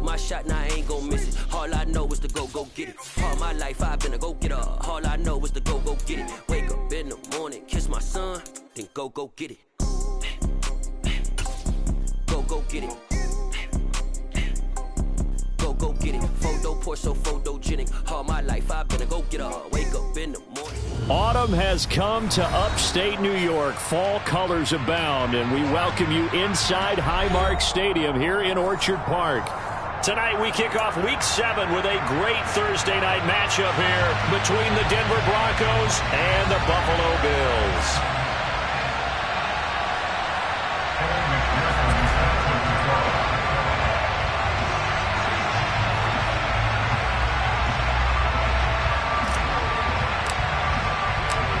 my shot, now I ain't gon' miss it. All I know is to go get it. All my life I've been a go-getter. All I know is to go get it. Wake up in the morning, kiss my son, then go get it. Go get it. Go get it. Photo poor, so photogenic. All my life I've been a go-getter. Wake up in the morning. Autumn has come to upstate New York. Fall colors abound, and we welcome you inside Highmark Stadium here in Orchard Park. Tonight we kick off Week 7 with a great Thursday night matchup here between the Denver Broncos and the Buffalo Bills.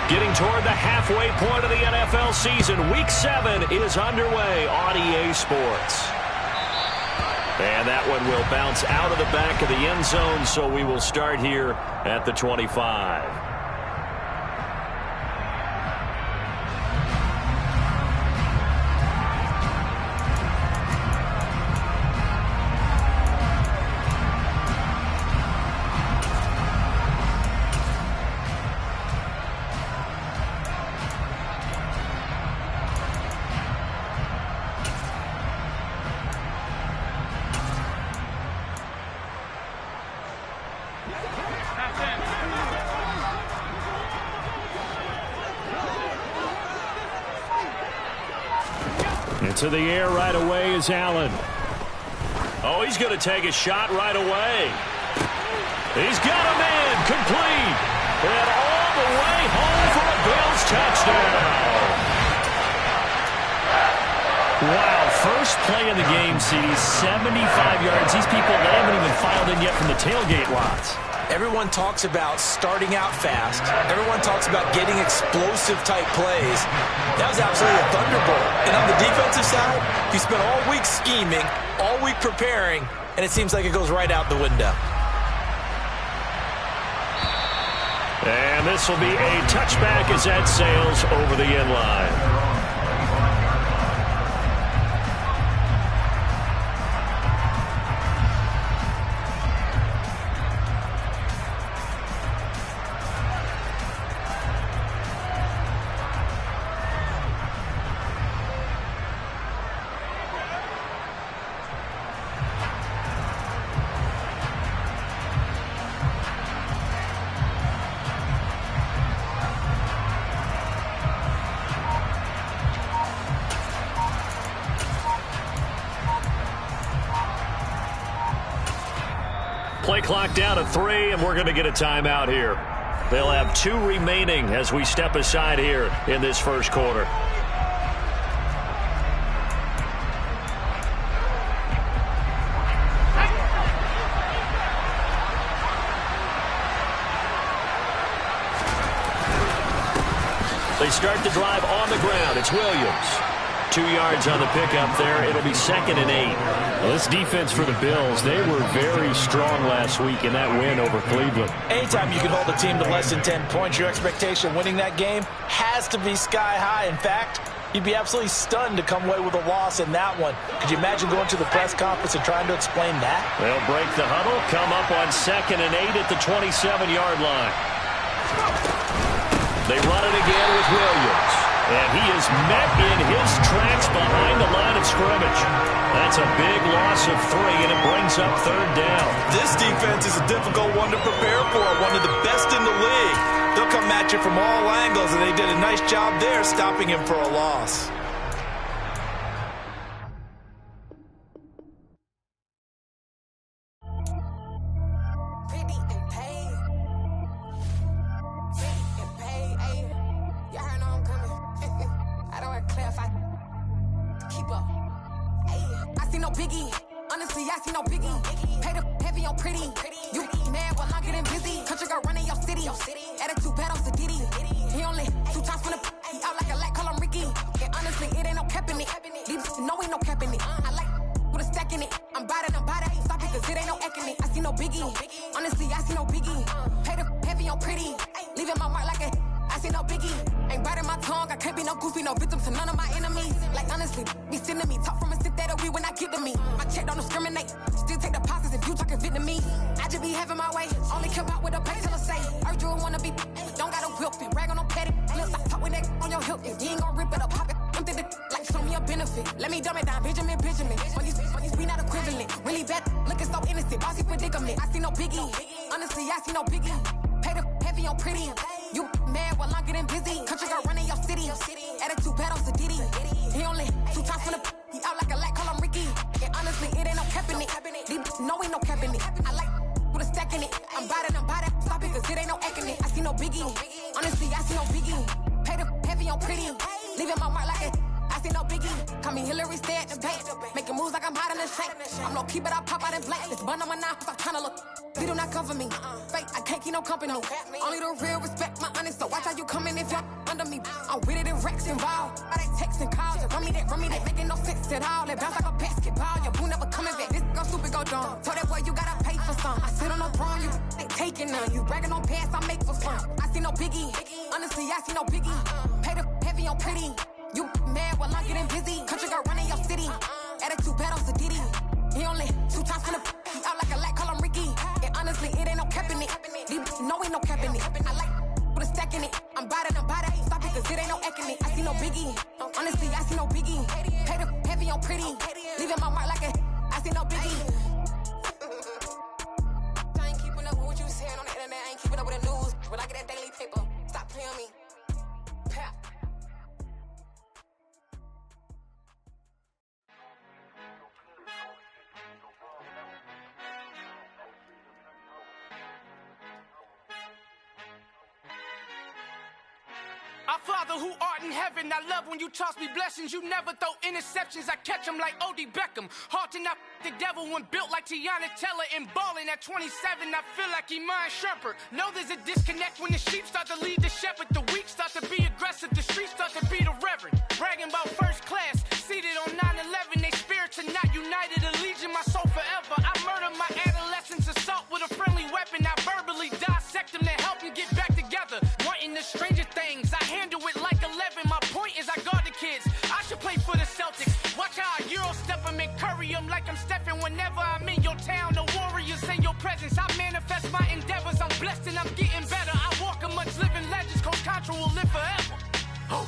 Getting toward the halfway point of the NFL season, Week 7 is underway on EA Sports. And that one will bounce out of the back of the end zone, so we will start here at the 25. To the air right away is Allen. Oh, he's going to take a shot right away. He's got him in, complete. And all the way home for a Bills touchdown. Wow, first play of the game, CD, 75 yards. These people, they haven't even filed in yet from the tailgate lots. Everyone talks about starting out fast. Everyone talks about getting explosive-type plays. That was absolutely a thunderbolt. And on the defensive side, you spent all week scheming, all week preparing, and it seems like it goes right out the window. And this will be a touchback as that sails over the end line. Play clock down to 3, and we're going to get a timeout here. They'll have 2 remaining as we step aside here in this first quarter. They start the drive on the ground. It's Williams. 2 yards on the pickup there. It'll be 2nd and 8. Well, this defense for the Bills, they were very strong last week in that win over Cleveland. Anytime you can hold a team to less than 10 points, your expectation winning that game has to be sky high. In fact, you'd be absolutely stunned to come away with a loss in that one. Could you imagine going to the press conference and trying to explain that? They'll break the huddle, come up on 2nd and 8 at the 27-yard line. They run it again with Williams. And he is met in his tracks behind the line of scrimmage. That's a big loss of 3, and it brings up 3rd down. This defense is a difficult one to prepare for, one of the best in the league. They'll come at you from all angles, and they did a nice job there stopping him for a loss. Be sending me talk from a sit that we when I get to me. My check don't discriminate. Still take deposits only care about what the pay teller say. Heard you wanna be, don't gotta whip it. Rag on them petty lips, I talk with that on your hip. You ain't gon' rip it up, pop it. Empty the like show me a benefit. Let me dumb it down, Benjamin. When you be not equivalent. Really bad, looking so innocent. Bossy predicament. I see no biggie. Honestly, I see no biggie. Pay the heavy on pretty. You mad while I'm getting busy. Country girl running your city. Attitude bad on Sadiddy. He only 2 times from the he out like a lack, call him Ricky. And honestly, it ain't no cap in it. These no ain't no cap in it. I like with a stack in it. I'm bout it. Stop it, cause it ain't no acting it. I see no biggie. Honestly, I see no biggie. Pay the heavy on pretty. Leaving my mark like it. I see no biggie. Call me Hillary, stay at the bank. Making moves like I'm hot in the shank. I'm low key, but I pop out in blank. This bun on my knife, I'm tryna look. You do not cover me. Fake, I can't keep no company. Only the real respect my honest. So watch how you coming if you're under me. I'm with it and Rex involved. All that text and calls. Run me that, making no sense at all. They bounce like a basketball. Your boo never coming back. This go stupid, go dumb. Told that boy you gotta pay for some. I sit on no throne, you ain't taking none. You bragging on past, I make for fun. I see no biggie. Honestly, I see no biggie. Pay the heavy on pretty. You mad while I'm getting busy. Country girl running your city. Attitude bad on Sadiddy. He only 2 times from the he out like a lack, call him Ricky. And honestly, it ain't no cap in it. No ain't no cap in it. I like with a stack in it. I'm bout it. Stop it, cause it ain't no acting it. I see no biggie. Honestly, I see no biggie. Pay the heavy on pretty. Leaving my mark like a I see no biggie. I ain't keeping up with what you saying on the internet. I ain't keeping up with the news. When I get that daily paper, stop playing me. Pap. Our Father who art in heaven, I love when you toss me blessings. You never throw interceptions, I catch them like O.D. Beckham. Hard to not the devil when built like Tiana Teller and balling at 27. I feel like Iman Shumpert. Know there's a disconnect when the sheep start to lead the shepherd. The weak start to be aggressive, the streets start to be the reverend. Bragging about first class, seated on 9/11. They spirits are not united, a legion, my soul forever. I murder my adolescence, assault with a friendly weapon. I verbally dissect them to help them get back together. Wanting the stranger things, I handle it like 11. My point is I guard the kids. I should play for the Celtics. Watch how I Euro step them and curry them like I'm Stephen. Whenever I'm in your town, the Warriors in your presence. I manifest my endeavors. I'm blessed and I'm getting better. I walk amongst living legends. Coach Contra will live forever. Oh.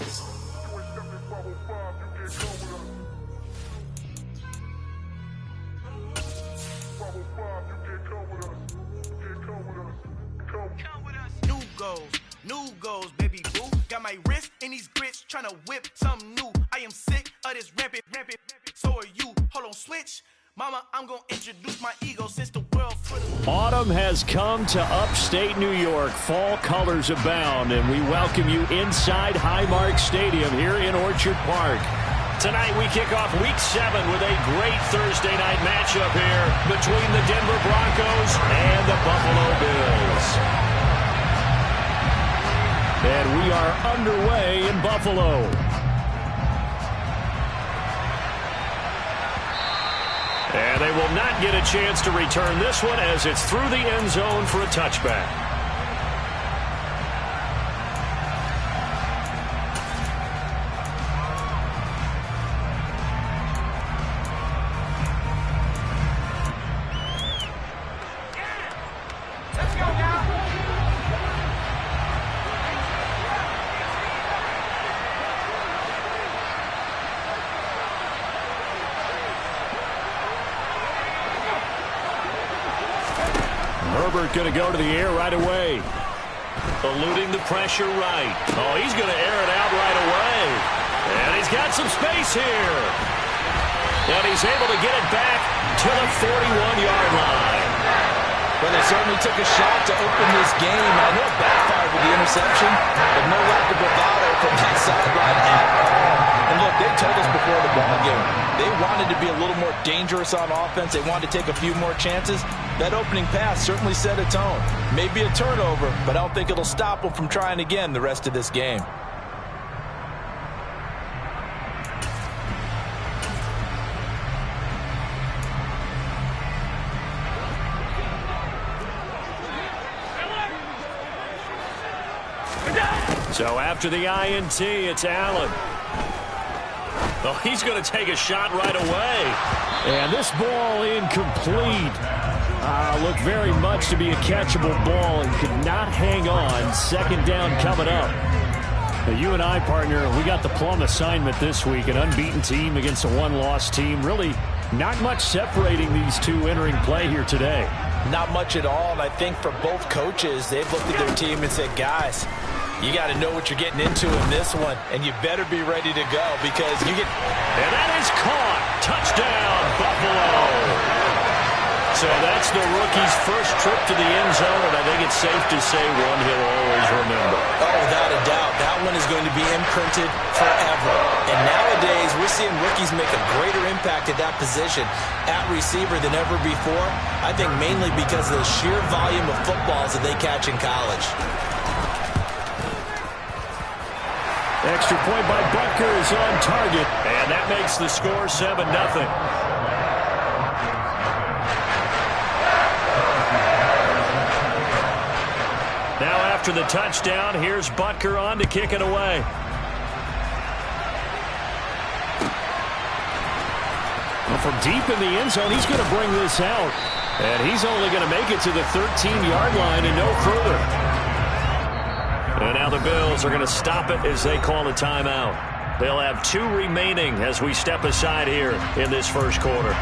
New goals, baby boo. Got my wrist in these grits, tryna whip something new. I am sick of this rampant. So are you. Hold on, switch. Mama, I'm gonna introduce my ego since the world put Autumn has come to upstate New York. Fall colors abound, and we welcome you inside Highmark Stadium here in Orchard Park. Tonight we kick off Week 7 with a great Thursday night matchup here between the Denver Broncos and the Buffalo Bills. And we are underway in Buffalo. And they will not get a chance to return this one as it's through the end zone for a touchback. Herbert going to go to the air right away. Eluding the pressure right. Oh, he's going to air it out right away. And he's got some space here. And he's able to get it back to the 41-yard line. Well, they certainly took a shot to open this game. I know it backfired with the interception, but no lack of bravado from that sideline at all. And look, they told us before the ball game, they wanted to be a little more dangerous on offense. They wanted to take a few more chances. That opening pass certainly set a tone. Maybe a turnover, but I don't think it'll stop them from trying again the rest of this game. So after the INT, it's Allen. Oh, he's going to take a shot right away. And this ball incomplete. Looked very much to be a catchable ball and could not hang on. Second down coming up. Now, you and I, partner, we got the plum assignment this week. An unbeaten team against a one-loss team. Really not much separating these two entering play here today. Not much at all, and I think for both coaches, they've looked at their team and said, guys, you got to know what you're getting into in this one, and you better be ready to go because you get... And that is caught. Touchdown, Buffalo. So that's the rookie's first trip to the end zone, and I think it's safe to say one he'll always remember. Oh, without a doubt. That one is going to be imprinted forever. And nowadays, we're seeing rookies make a greater impact at that position at receiver than ever before. I think mainly because of the sheer volume of footballs that they catch in college. Extra point by Butker is on target. And that makes the score 7-0. Now after the touchdown, here's Butker on to kick it away. Well, from deep in the end zone, he's going to bring this out. And he's only going to make it to the 13-yard line and no further. And now the Bills are going to stop it as they call a timeout. They'll have 2 remaining as we step aside here in this first quarter.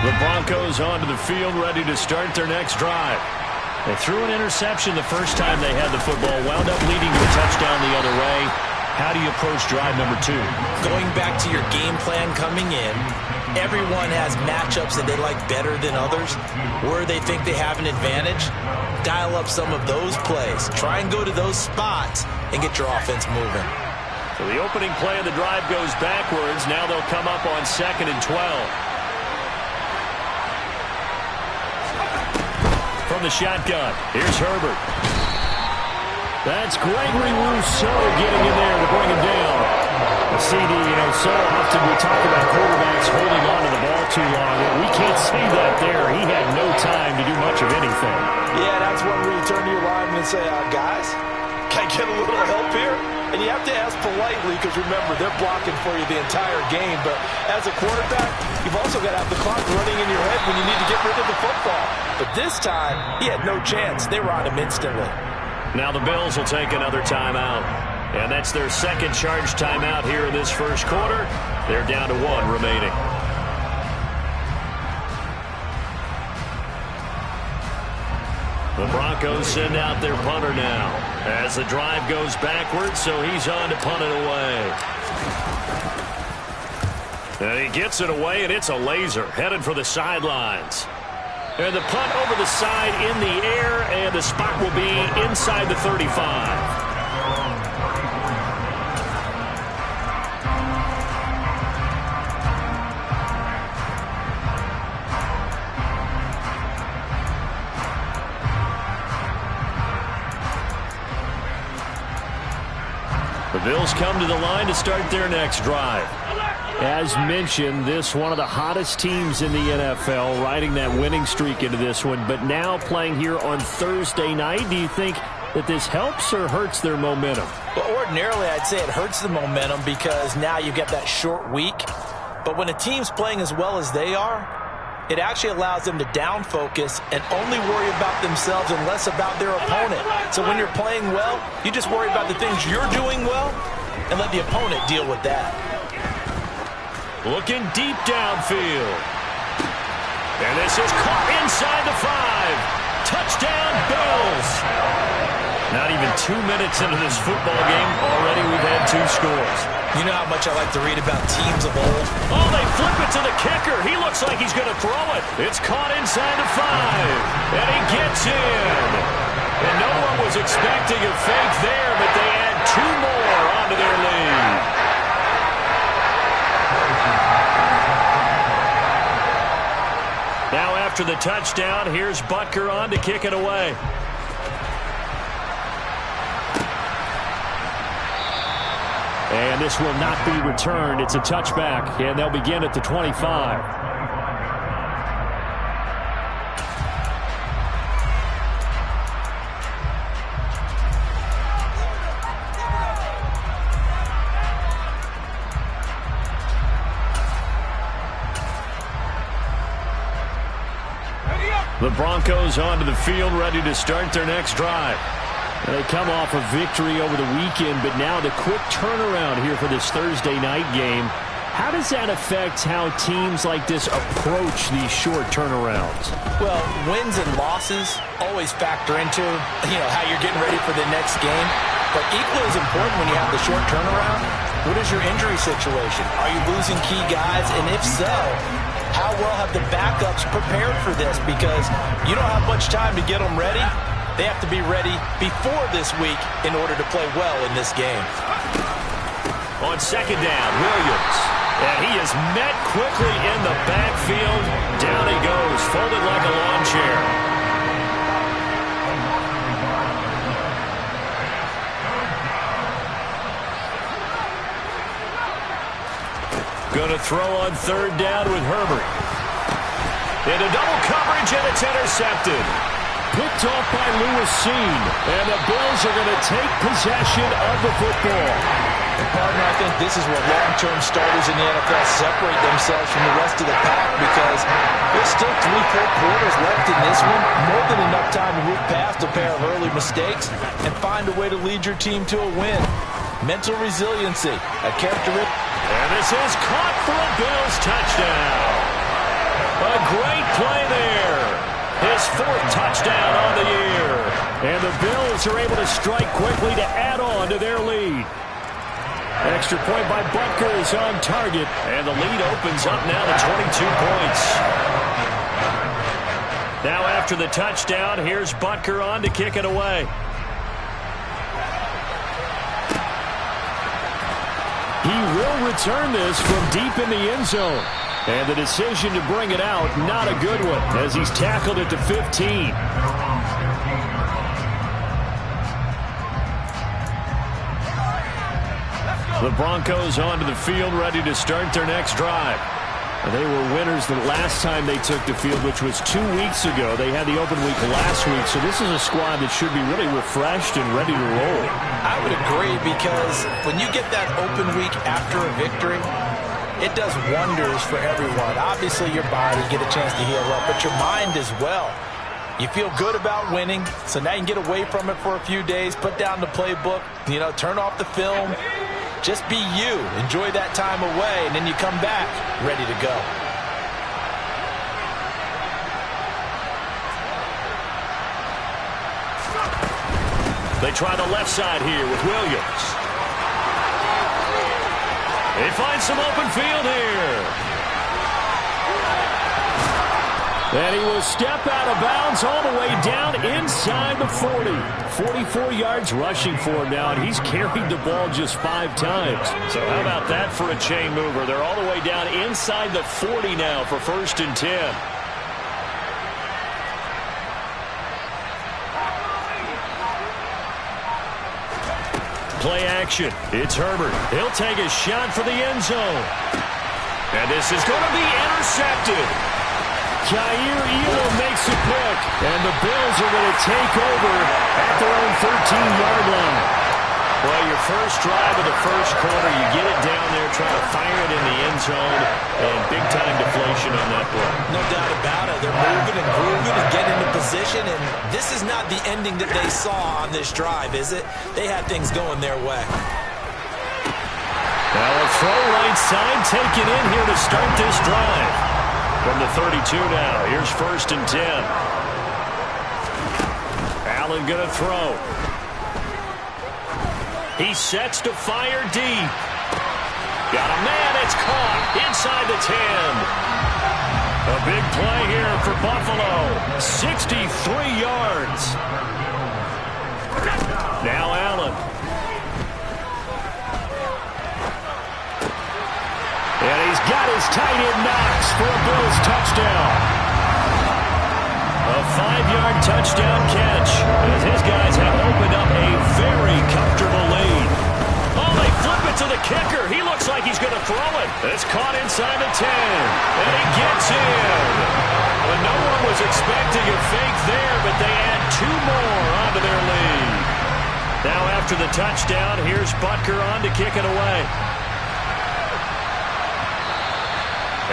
The Broncos onto the field, ready to start their next drive. They threw an interception the first time they had the football, wound up leading to a touchdown the other way. How do you approach drive number 2? Going back to your game plan coming in, everyone has matchups that they like better than others. Where they think they have an advantage, dial up some of those plays. Try and go to those spots and get your offense moving. So the opening play of the drive goes backwards. Now they'll come up on 2nd and 12. From the shotgun, here's Herbert. That's Gregory Rousseau getting in there to bring him down. CD, so often we talk about quarterbacks holding on to the ball too long. We can't see that there. He had no time to do much of anything. Yeah, that's one where you turn to your lineman and say, guys, can I get a little help here? And you have to ask politely because, remember, they're blocking for you the entire game. But as a quarterback, you've also got to have the clock running in your head when you need to get rid of the football. But this time, he had no chance. They were on him instantly. Now the Bills will take another timeout. And that's their second charge timeout here in this first quarter. They're down to 1 remaining. The Broncos send out their punter now as the drive goes backwards, so he's on to punt it away. And he gets it away, and it's a laser headed for the sidelines. And the punt over the side in the air, and the spot will be inside the 35. The Bills come to the line to start their next drive. As mentioned, this one of the hottest teams in the NFL, riding that winning streak into this one, but now playing here on Thursday night. Do you think that this helps or hurts their momentum? Well, ordinarily, I'd say it hurts the momentum because now you get that short week. But when a team's playing as well as they are, it actually allows them to down focus and only worry about themselves and less about their opponent. So when you're playing well, you just worry about the things you're doing well and let the opponent deal with that. Looking deep downfield. And this is caught inside the 5. Touchdown, Bills. Not even 2 minutes into this football game, already we've had 2 scores. You know how much I like to read about teams of old? Oh, they flip it to the kicker. He looks like he's going to throw it. It's caught inside the 5. And he gets in. And no one was expecting a fake there, but they add 2 more onto their lead. Now after the touchdown, here's Butker on to kick it away. And this will not be returned. It's a touchback, and they'll begin at the 25. The Broncos onto the field, ready to start their next drive. They come off a victory over the weekend, but now the quick turnaround here for this Thursday night game. How does that affect how teams like this approach these short turnarounds? Well, wins and losses always factor into, how you're getting ready for the next game. But equally as important when you have the short turnaround, what is your injury situation? Are you losing key guys? And if so, how well have the backups prepared for this? Because you don't have much time to get them ready. They have to be ready before this week in order to play well in this game. On second down, Williams. And he is met quickly in the backfield. Down he goes, folded like a lawn chair. Going to throw on third down with Herbert. Into double coverage, and it's intercepted. Picked off by Lewis Seen. And the Bills are going to take possession of the football. Partner, I think this is where long-term starters in the NFL separate themselves from the rest of the pack, because there's still 3-4 quarters left in this one. More than enough time to move past a pair of early mistakes and find a way to lead your team to a win. Mental resiliency, a characteristic. And this is caught for a Bills touchdown. A great play there. His fourth touchdown on the year. And the Bills are able to strike quickly to add on to their lead. Extra point by Butker is on target. And the lead opens up now to 22 points. Now after the touchdown, here's Butker on to kick it away. He will return this from deep in the end zone. And the decision to bring it out, not a good one, as he's tackled at the 15. The Broncos onto the field, ready to start their next drive. They were winners the last time they took the field, which was 2 weeks ago. They had the open week last week, so this is a squad that should be really refreshed and ready to roll. I would agree, because when you get that open week after a victory, it does wonders for everyone. Obviously, your body, get a chance to heal up, but your mind as well. You feel good about winning, so now you can get away from it for a few days, put down the playbook, turn off the film. Just be you. Enjoy that time away, and then you come back ready to go. They try the left side here with Williams. They find some open field here. And he will step out of bounds all the way down inside the 40. 44 yards rushing for him now, and he's carried the ball just 5 times. So how about that for a chain mover? They're all the way down inside the 40 now for 1st and 10. Play action. It's Herbert. He'll take a shot for the end zone. And this is going to be intercepted. Jair Elam makes a pick, and the Bills are going to take over at their own 13-yard line. Well, your first drive of the first quarter, you get it down there, try to fire it in the end zone, and big-time deflation on that play. No doubt about it. They're moving and grooving and getting into position, and this is not the ending that they saw on this drive, is it? They had things going their way. Now a throw right side taken in here to start this drive. From the 32 now, here's 1st and 10. Allen gonna throw. He sets to fire deep. Got a man, it's caught inside the 10. A big play here for Buffalo. 63 yards. Now Allen. And he's got his tight end Knox for a Bills touchdown. A 5-yard touchdown catch as his guys have opened up a very comfortable lead. Oh, they flip it to the kicker. He looks like he's going to throw it. It's caught inside the 10. And he gets in. Well, no one was expecting a fake there, but they add 2 more onto their lead. Now after the touchdown, here's Butker on to kick it away.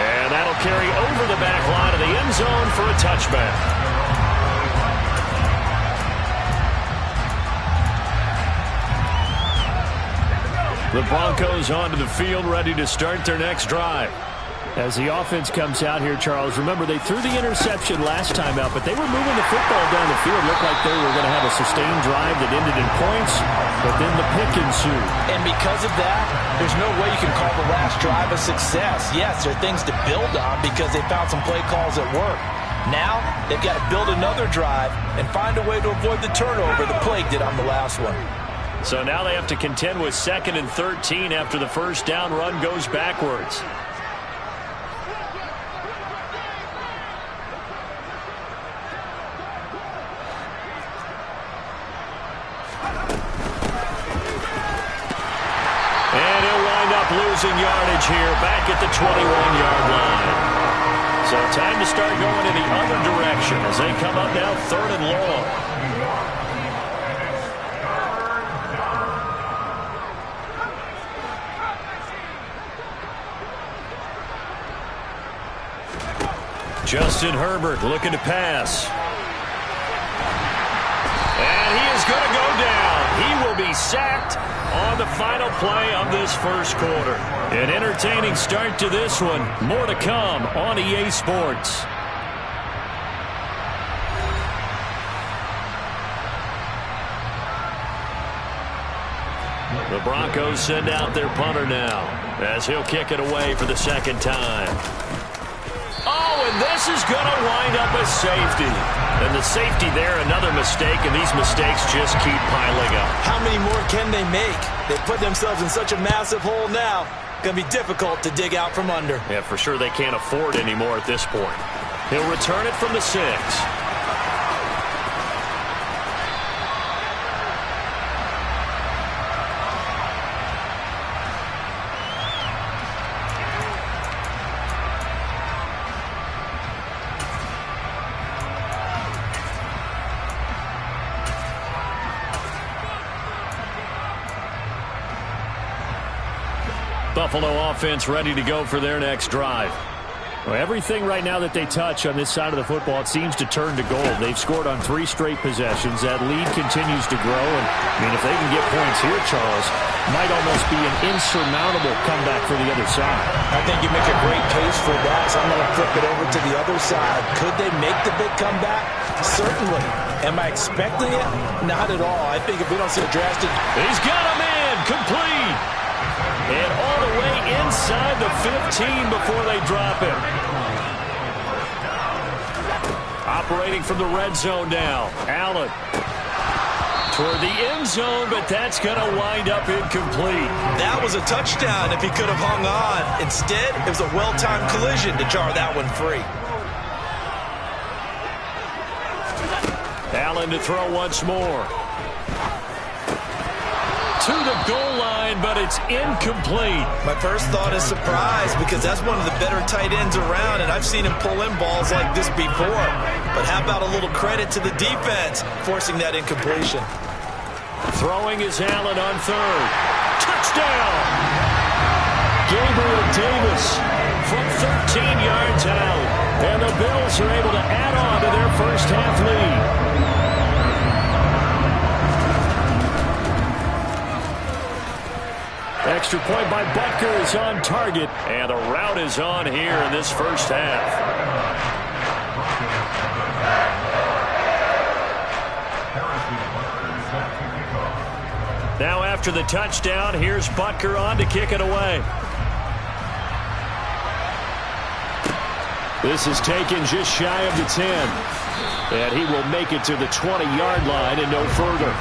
And that'll carry over the back line of the end zone for a touchback. The Broncos onto the field, ready to start their next drive. As the offense comes out here, Charles, remember they threw the interception last time out, but they were moving the football down the field. Looked like they were going to have a sustained drive that ended in points, but then the pick ensued. And because of that, there's no way you can call the last drive a success. Yes, there are things to build on because they found some play calls that work. Now, they've got to build another drive and find a way to avoid the turnover the plague did on the last one. So now they have to contend with 2nd and 13 after the first down run goes backwards. And he'll wind up losing yardage here back at the 21-yard line. So time to start going in the other direction as they come up now 3rd and long. Justin Herbert looking to pass. And he is going to go down. He will be sacked on the final play of this first quarter. An entertaining start to this one. More to come on EA Sports. The Broncos send out their punter now as he'll kick it away for the 2nd time. Oh, and this is going to wind up a safety. And the safety there, another mistake, and these mistakes just keep piling up. How many more can they make? They put themselves in such a massive hole now. Going to be difficult to dig out from under. Yeah, for sure they can't afford any more at this point. He'll return it from the 6. Buffalo offense ready to go for their next drive. Well, everything right now that they touch on this side of the football, it seems to turn to gold. They've scored on 3 straight possessions. That lead continues to grow. And, I mean, if they can get points here, Charles, might almost be an insurmountable comeback for the other side. I think you make a great case for that, so I'm going to flip it over to the other side. Could they make the big comeback? Certainly. Am I expecting it? Not at all. I think if we don't see a drastic... He's got him in. Complete. And all the way inside the 15 before they drop him. Operating from the red zone now. Allen toward the end zone, but that's going to wind up incomplete. That was a touchdown if he could have hung on. Instead, it was a well-timed collision to jar that one free. Allen to throw once more. To the goal line, but it's incomplete. My first thought is surprise because that's one of the better tight ends around, and I've seen him pull in balls like this before. But how about a little credit to the defense forcing that incompletion? Throwing is Allen on 3rd. Touchdown! Gabriel Davis from 13 yards out. And the Bills are able to add on to their first half lead. Extra point by Butker is on target, and the route is on here in this first half. Now after the touchdown, here's Butker on to kick it away. This is taken just shy of the 10, and he will make it to the 20-yard line and no further.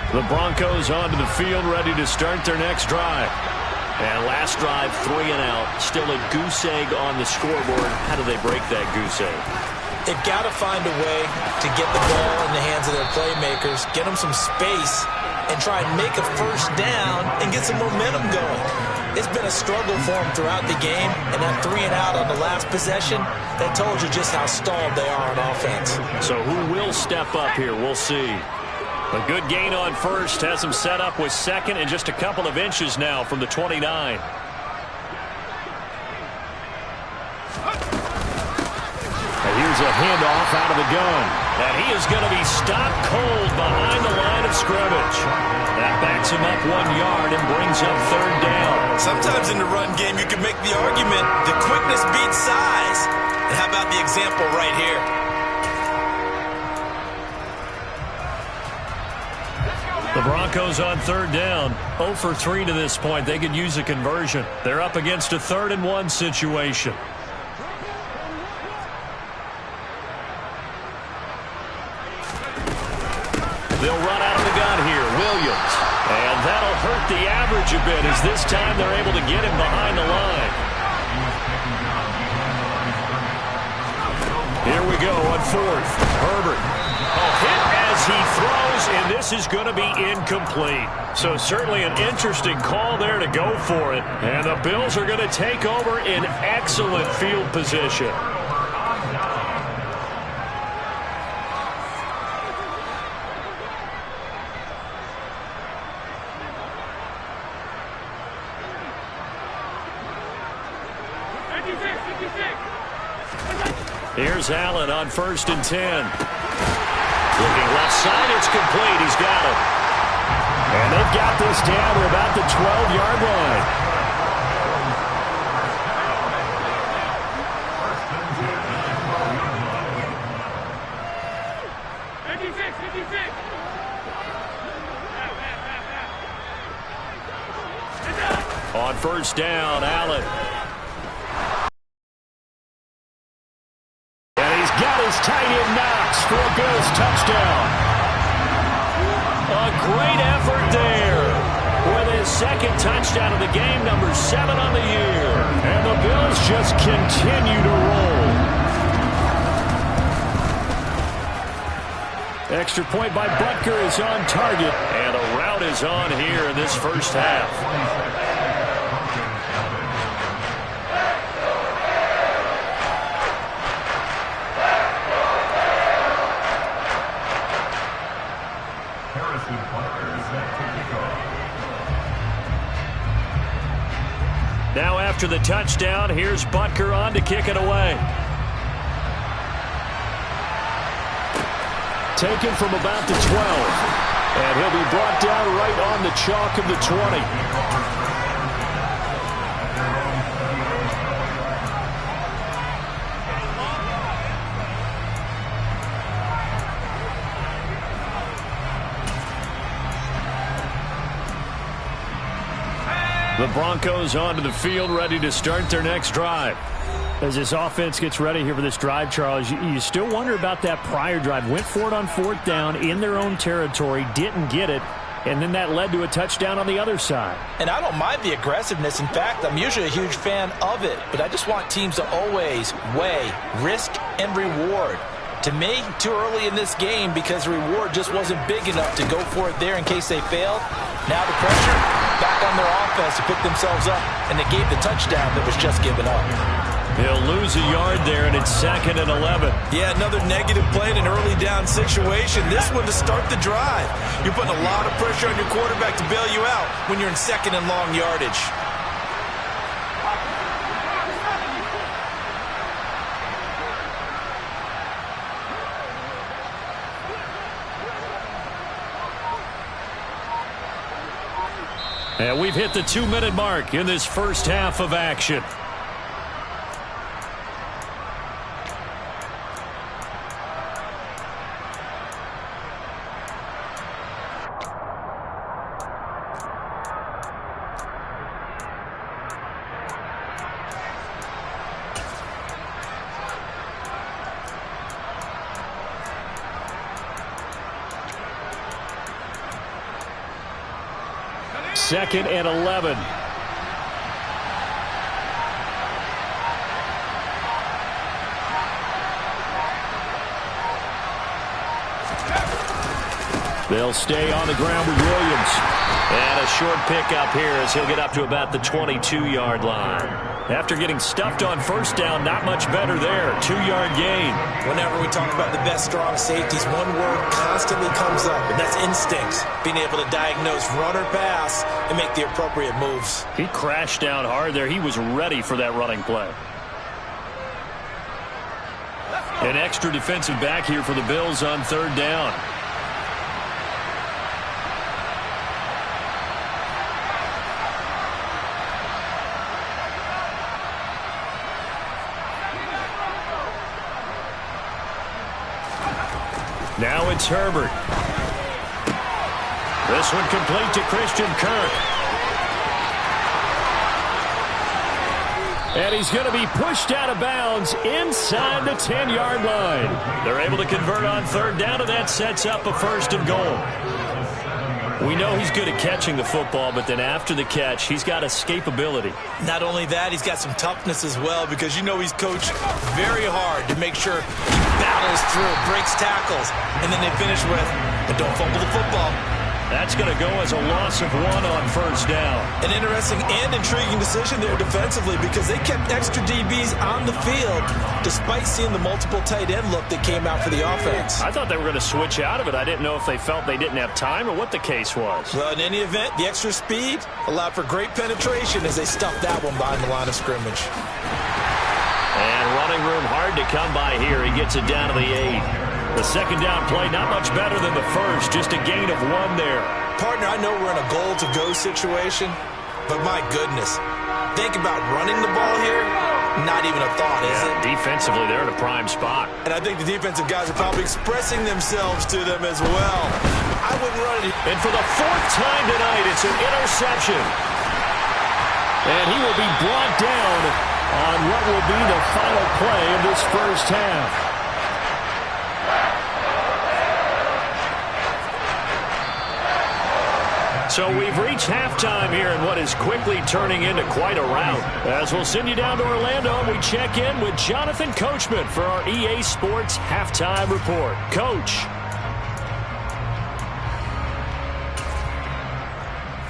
The Broncos onto the field, ready to start their next drive. And last drive, 3 and out. Still a goose egg on the scoreboard. How do they break that goose egg? They've got to find a way to get the ball in the hands of their playmakers, get them some space, and try and make a first down and get some momentum going. It's been a struggle for them throughout the game, and that 3 and out on the last possession, that told you just how stalled they are on offense. So who will step up here? We'll see. A good gain on first has him set up with second and just a couple of inches now from the 29. And here's a handoff out of the gun. And he is going to be stopped cold behind the line of scrimmage. That backs him up 1 yard and brings up third down. Sometimes in the run game, you can make the argument the quickness beats size. And how about the example right here? The Broncos on third down, 0 for 3 to this point. They could use a conversion. They're up against a 3rd and 1 situation. They'll run out of the gun here. Williams. And that'll hurt the average a bit as this time they're able to get him behind the line. Here we go on 4th. Herbert. Hit as he throws, and this is going to be incomplete. So certainly an interesting call there to go for it. And the Bills are going to take over in excellent field position. Here's Allen on 1st and 10. Looking left side, it's complete. He's got it. And they've got this down to about the 12-yard line. On 1st down, Allen. Got his tight end Knox for a Bills touchdown. A great effort there with his 2nd touchdown of the game, number 7 on the year. And the Bills just continue to roll. Extra point by Butker is on target, and a route is on here in this first half. Now after the touchdown, here's Butker on to kick it away. Taken from about the 12. And he'll be brought down right on the chalk of the 20. The Broncos onto the field, ready to start their next drive. As this offense gets ready here for this drive, Charles, you still wonder about that prior drive. Went for it on 4th down in their own territory, didn't get it, and then that led to a touchdown on the other side. And I don't mind the aggressiveness. In fact, I'm usually a huge fan of it, but I just want teams to always weigh risk and reward. To me, too early in this game because the reward just wasn't big enough to go for it there in case they failed. Now the pressure back on their offense to pick themselves up, and they gave the touchdown that was just given up. He'll lose a yard there, and it's 2nd and 11. Yeah, another negative play in an early down situation. This one to start the drive. You're putting a lot of pressure on your quarterback to bail you out when you're in 2nd and long yardage. And we've hit the 2-minute mark in this first half of action. 2nd and 11. They'll stay on the ground with Williams. And a short pickup here as he'll get up to about the 22-yard line. After getting stuffed on first down, not much better there. 2-yard gain. Whenever we talk about the best strong safeties, one word constantly comes up, and that's instincts. Being able to diagnose run or pass and make the appropriate moves. He crashed down hard there. He was ready for that running play. An extra defensive back here for the Bills on 3rd down. Now it's Herbert. This one complete to Christian Kirk. And he's going to be pushed out of bounds inside the 10-yard line. They're able to convert on 3rd down, and that sets up a 1st and goal. We know he's good at catching the football, but then after the catch, he's got escapability. Not only that, he's got some toughness as well, because you know he's coached very hard to make sure he battles through, breaks tackles, and then they finish with, but don't fumble the football. That's going to go as a loss of 1 on 1st down. An interesting and intriguing decision there defensively, because they kept extra DBs on the field despite seeing the multiple tight end look that came out for the offense. I thought they were going to switch out of it. I didn't know if they felt they didn't have time or what the case was. Well, in any event, the extra speed allowed for great penetration as they stuffed that one behind the line of scrimmage. And running room hard to come by here. He gets it down to the 8. The 2nd down play, not much better than the first, just a gain of 1 there. Partner, I know we're in a goal-to-go situation, but my goodness, think about running the ball here. Not even a thought, is it? Defensively, they're in a prime spot. And I think the defensive guys are probably expressing themselves to them as well. I wouldn't run it. And for the 4th time tonight, it's an interception. And he will be brought down on what will be the final play of this first half. So we've reached halftime here in what is quickly turning into quite a rout. As we'll send you down to Orlando, and we check in with Jonathan Coachman for our EA Sports Halftime Report. Coach.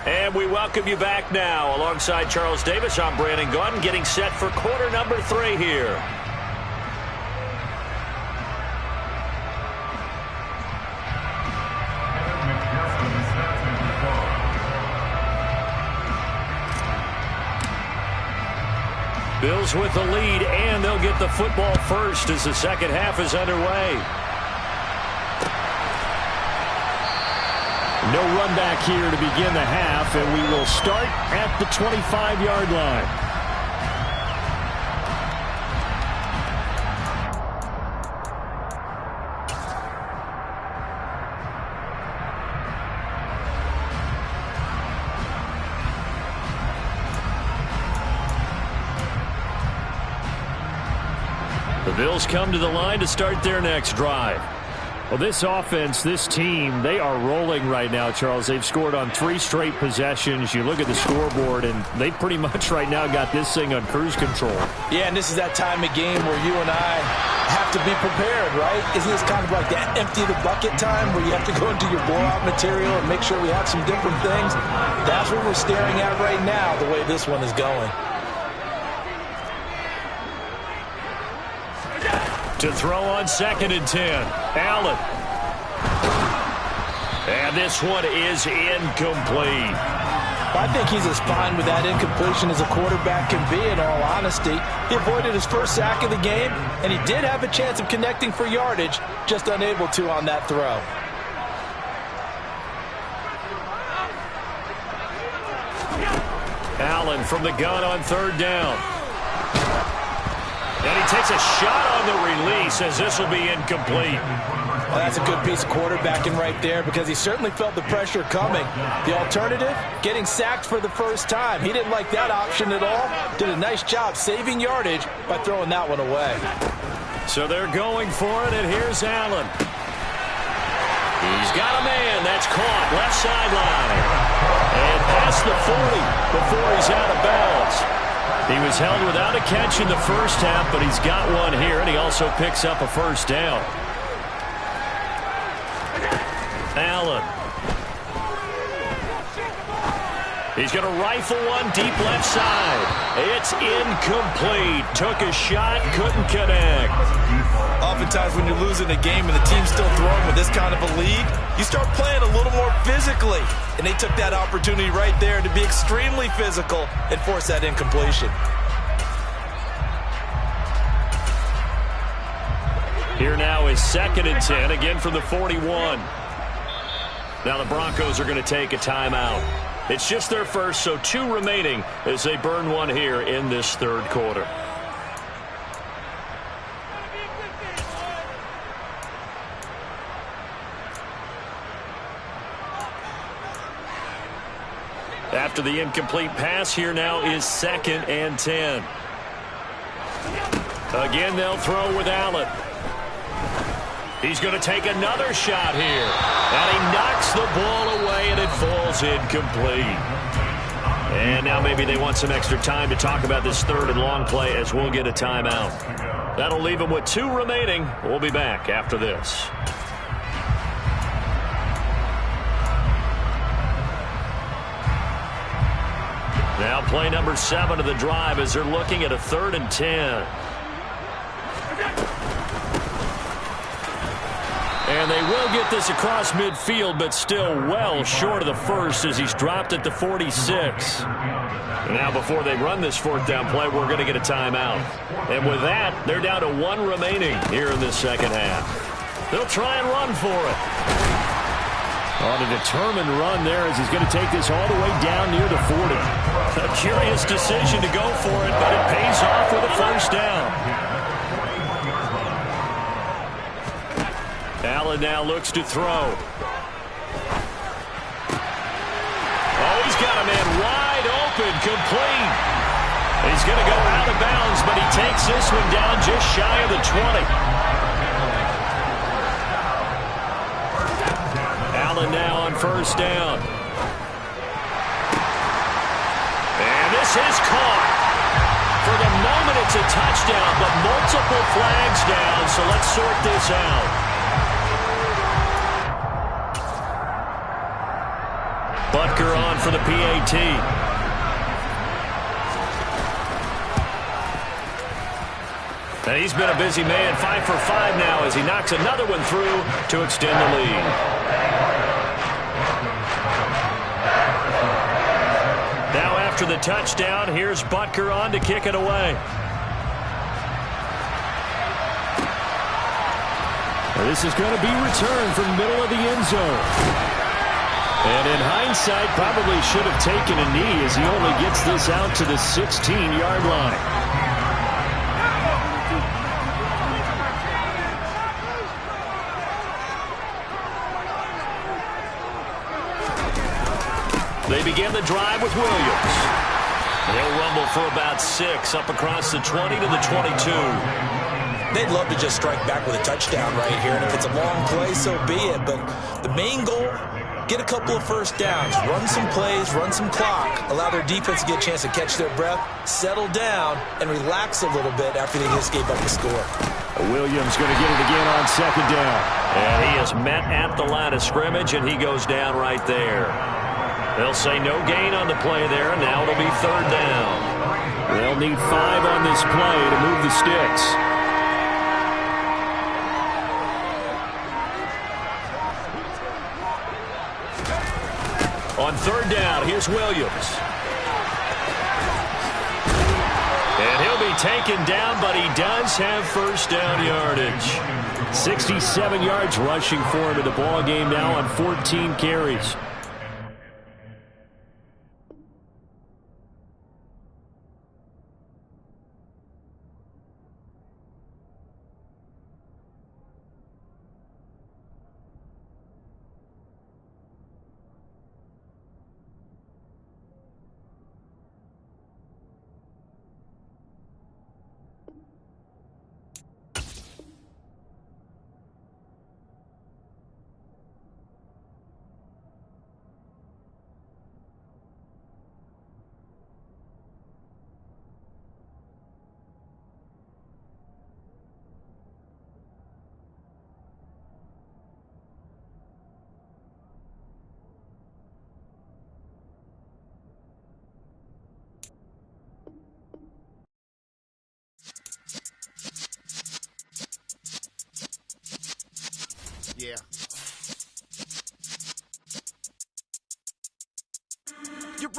And we welcome you back now. Alongside Charles Davis, I'm Brandon Gaudin, getting set for quarter number 3 here. Bills with the lead, and they'll get the football first as the second half is underway. No run back here to begin the half, and we will start at the 25-yard line. The Bills come to the line to start their next drive. Well, this offense, this team, they are rolling right now, Charles. They've scored on 3 straight possessions. You look at the scoreboard, and they pretty much right now got this thing on cruise control. Yeah, and this is that time of game where you and I have to be prepared, right? Isn't this kind of like that empty the bucket time where you have to go into your blowout material and make sure we have some different things? That's what we're staring at right now, the way this one is going. To throw on 2nd and 10. Allen. And this one is incomplete. I think he's as fine with that incompletion as a quarterback can be, in all honesty. He avoided his first sack of the game, and he did have a chance of connecting for yardage, just unable to on that throw. Allen from the gun on 3rd down. And he takes a shot on the release as this will be incomplete. Well, that's a good piece of quarterbacking right there, because he certainly felt the pressure coming. The alternative, getting sacked for the first time. He didn't like that option at all. Did a nice job saving yardage by throwing that one away. So they're going for it, and here's Allen. He's got a man. That's caught. Left sideline. And pass past the 40 before he's out of bounds. He was held without a catch in the first half, but he's got one here, and he also picks up a first down. Allen. He's going to rifle one deep left side. It's incomplete. Took a shot, couldn't connect. Oftentimes when you're losing a game and the team's still throwing with this kind of a lead, you start playing a little more physically. And they took that opportunity right there to be extremely physical and force that incompletion. Here now is 2nd and 10, again from the 41. Now the Broncos are going to take a timeout. It's just their first, so 2 remaining as they burn one here in this third quarter. After the incomplete pass, here now is 2nd and 10. Again, they'll throw with Allen. He's going to take another shot here. And he knocks the ball away, and it falls incomplete. And now maybe they want some extra time to talk about this third and long play as we'll get a timeout. That'll leave them with 2 remaining. We'll be back after this. Now play number 7 of the drive as they're looking at a 3rd and 10. And they will get this across midfield, but still well short of the first as he's dropped at the 46. Now before they run this 4th down play, we're going to get a timeout. And with that, they're down to 1 remaining here in this second half. They'll try and run for it. On a determined run there as he's going to take this all the way down near the 40. A curious decision to go for it, but it pays off with a first down. Allen now looks to throw. Oh, he's got a man wide open, complete. He's going to go out of bounds, but he takes this one down just shy of the 20. Allen now on first down. And this is caught. For the moment, it's a touchdown, but multiple flags down, so let's sort this out. Butker on for the PAT. And he's been a busy man, 5 for 5 now as he knocks another one through to extend the lead. Now after the touchdown, here's Butker on to kick it away. This is going to be returned from middle of the end zone. And in hindsight, probably should have taken a knee as he only gets this out to the 16-yard line. They begin the drive with Williams. They'll rumble for about 6 up across the 20 to the 22. They'd love to just strike back with a touchdown right here, and if it's a long play, so be it. But the main goal, get a couple of first downs, run some plays, run some clock, allow their defense to get a chance to catch their breath, settle down, and relax a little bit after they just gave up the score. Williams going to get it again on 2nd down. And he is met at the line of scrimmage, and he goes down right there. They'll say no gain on the play there, and now it'll be 3rd down. They'll need 5 on this play to move the sticks. On 3rd down, here's Williams. And he'll be taken down, but he does have first down yardage. 67 yards rushing for him in the ball game now on 14 carries.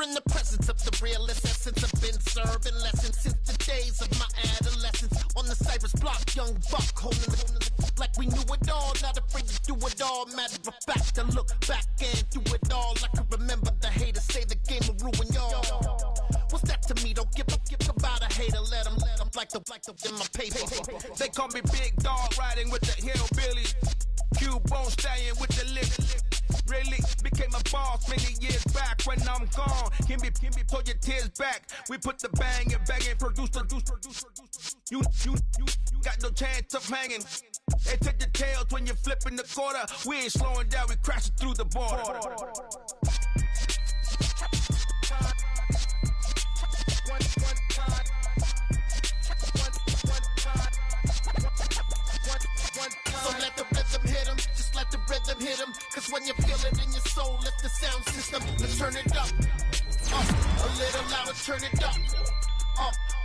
in the presence of the realest essence. I've been serving lessons since the days of my adolescence. On the Cypress block, young buck holding the like we knew it all. Not afraid to do it all. Matter of fact, I look back and do it all. I can remember the haters say the game will ruin y'all. What's that to me? Don't give about a hater. Let them like the in my paper. They call me Big Dog, riding with the hillbillies. Q-Bone stallion with the lip. Really became a boss many years back. When I'm gone, can be pull your tears back. We put the bang and produce. You got no chance of hanging. They take your tails when you're flipping the quarter. We ain't slowing down, we crashing through the border. So let the rhythm hit him, just let the rhythm hit him. Cause when you feel it in your soul, lift the sound system and turn it up. A little louder, turn it up.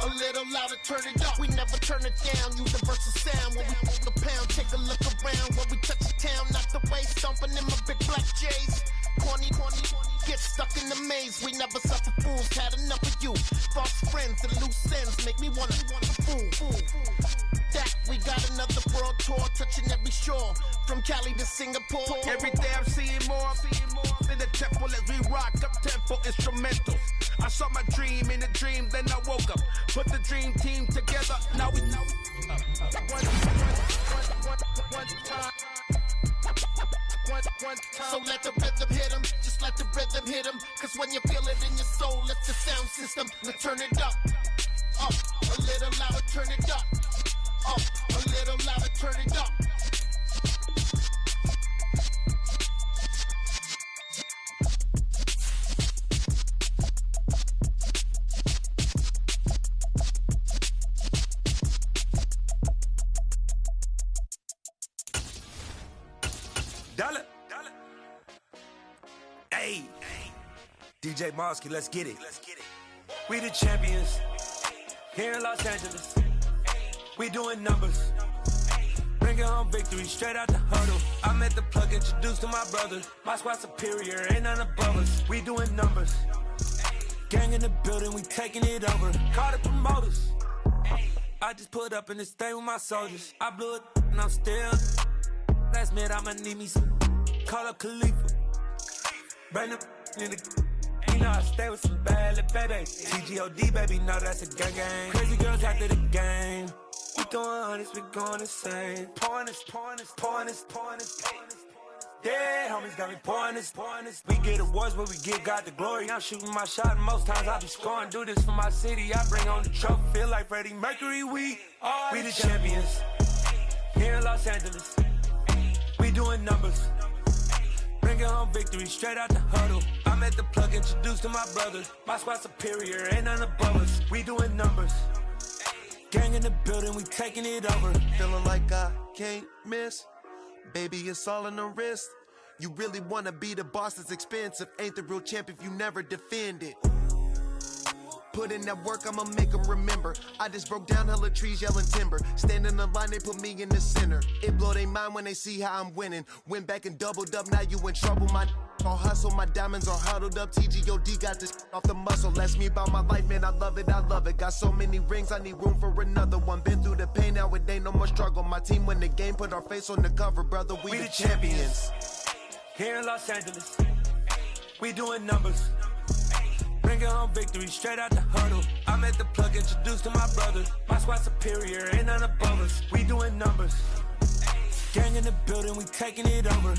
A little louder, turn it up. We never turn it down, universal sound. When we hold the pound, take a look around. When we touch the town, not the way, stomping in my big black J's. Corny, get stuck in the maze. We never suffer fools, had enough of you. False friends and loose ends make me wanna fool. That we got another world tour, touching every shore, from Cali to Singapore. Every day I'm seeing more in the temple as we rock up tempo instrumentals. I saw my dream in a dream, then I woke up. Put the dream team together, now we So let the rhythm hit him, just let the rhythm hit him. Cause when you feel it in your soul, lift the sound system and turn it up. A little louder, turn it up. A little louder, turn it up. Dollar. Hey, DJ Mosky, let's get it. We the champions here in Los Angeles. We doing numbers. Bringing home victory straight out the huddle. I'm at the plug, introduced to my brothers. My squad superior, ain't none above us. We doing numbers. Gang in the building, we taking it over. Call the promoters. I just put up in this thing with my soldiers. I blew it and I'm still. Last minute I'ma need me some. Call up Khalifa. Bring them in the. You know I stay with some bad little baby. TGOD baby, know that's a gang. Crazy girls after the game. We going honest, we going insane. Pouring this. Yeah, homies got me pouring this. We get awards, but we give God the glory. I'm shooting my shot, and most times I be scoring. Do this for my city, I bring on the trophy. Feel like Freddie Mercury, we the champions. Here in Los Angeles, we doing numbers. Bringing home victory straight out the huddle. I'm at the plug, introduced to my brothers. My squad superior, ain't none above us. We doing numbers. Gang in the building, we taking it over. Feeling like I can't miss. Baby, it's all in the wrist. You really wanna be the boss, it's expensive. Ain't the real champ if you never defend it. Put in that work, I'ma make them remember. I just broke down hella trees, yelling timber. Stand in the line, they put me in the center. It blow they mind when they see how I'm winning. Went back and doubled up, now you in trouble. My all hustle, my diamonds are huddled up. TGOD got this off the muscle. Ask me about my life, man, I love it. Got so many rings, I need room for another one. Been through the pain, now it ain't no more struggle. My team win the game, put our face on the cover, brother. We the champions. Here in Los Angeles, we doing numbers. Bringing home victory straight out the huddle. I'm at the plug, introduced to my brothers. My squad superior, ain't none above us. We doing numbers. Gang in the building, we taking it over.